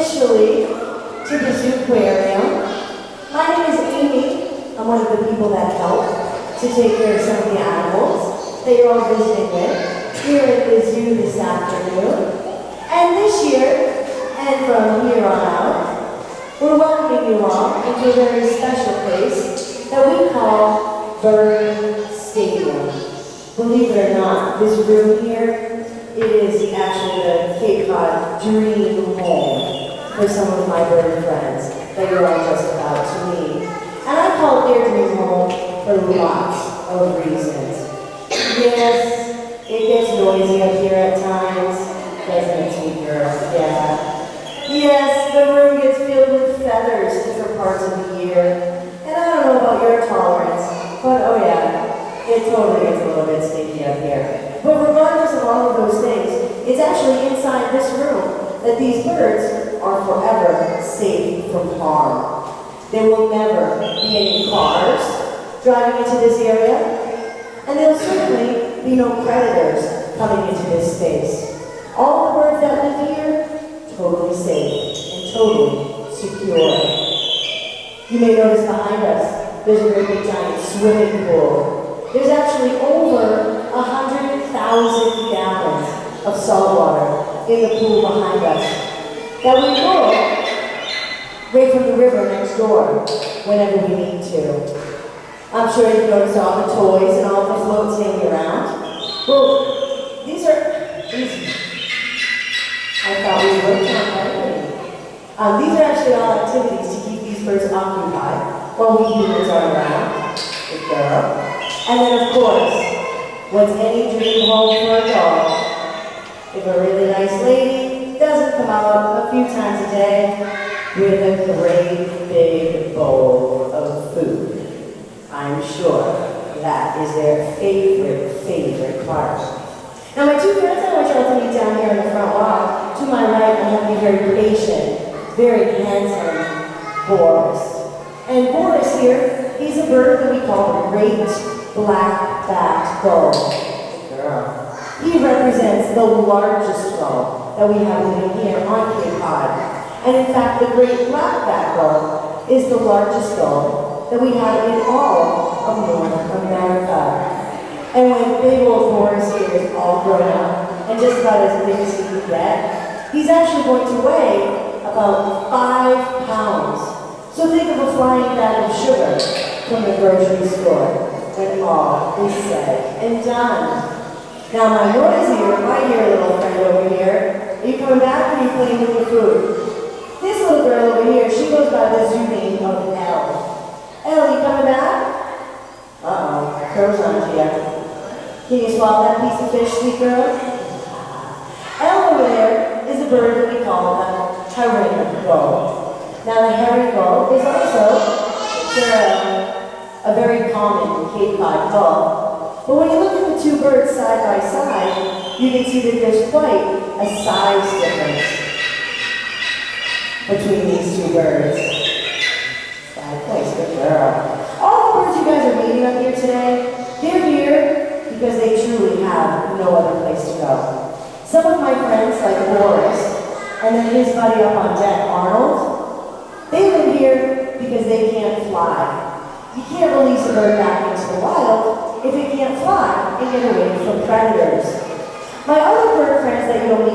officially to the Aquarium. My name is Amy. I'm one of the people that help to take care of some of the animals that you're all visiting with here at the zoo this afternoon. And this year, and from here on out, we're welcoming you all into a very special place that we call Bird Stadium. Believe it or not, this room here, it is actually the Cape Cod dream home for some of my bird friends that you're all just about to meet. And I call it their dream home for lots of reasons. Yes, it gets noisy up here at times, doesn't it, sweet girl? Yeah. Yes, the room gets filled with feathers different parts of the year. And I don't know about your tolerance, but oh yeah, it totally gets a little bit stinky up here. But regardless of all of those things, it's actually inside this room that these birds are forever safe from harm. There will never be any cars driving into this area, and there'll certainly be no predators coming into this space. All the birds that live here, totally safe and totally secure. You may notice behind us, there's a very big giant swimming pool. There's actually over 100,000 gallons of salt water in the pool behind us that we pull right from the river next door whenever we need to. I'm sure you've noticed all the toys and all the floats hanging around. Well, these I thought we worked on already. These are actually all activities to keep these birds occupied while we humans are around. Good girl. And then, of course, what's any dream home for a dog? If a really nice lady doesn't come out a few times a day with a great big bowl of food, I'm sure that is their favorite part. Now, my two friends I want you all to meet down here in the front walk. To my right, I have the very patient, very handsome Boris. And Boris here, he's a bird that we call the great black-backed gull. Girl. He represents the largest gull that we have living here on Cape Cod. And in fact, the great black-backed gull is the largest gull that we have in all of North America. And when big old Boris here is all grown up and just about as big as he can get, he's actually going to weigh about 5 pounds. So think of a flying bag of sugar from the grocery store when all is said and done. Now my dear little friend over here, are you coming back or are you playing with your food? This little girl over here, she goes by the zoo name of Elle. Elle, you coming back? Uh-oh, curls on to you. Can you swallow that piece of fish, sweet girl? Elle over there is a bird that we call the herring gull. Now the herring gull is also a very common Cape Cod gull. But when you look at the two birds side by side, you can see that there's quite a size difference between these two birds. Bad place, good girl. All the birds you guys are meeting up here today, they're here because they truly have no other place to go. Some of my friends, like Boris, and then his buddy up on deck, Arnold, they live here because they can't fly. You can't release a bird back into the wild if it can't fly and get away from predators. My other bird friends that you'll meet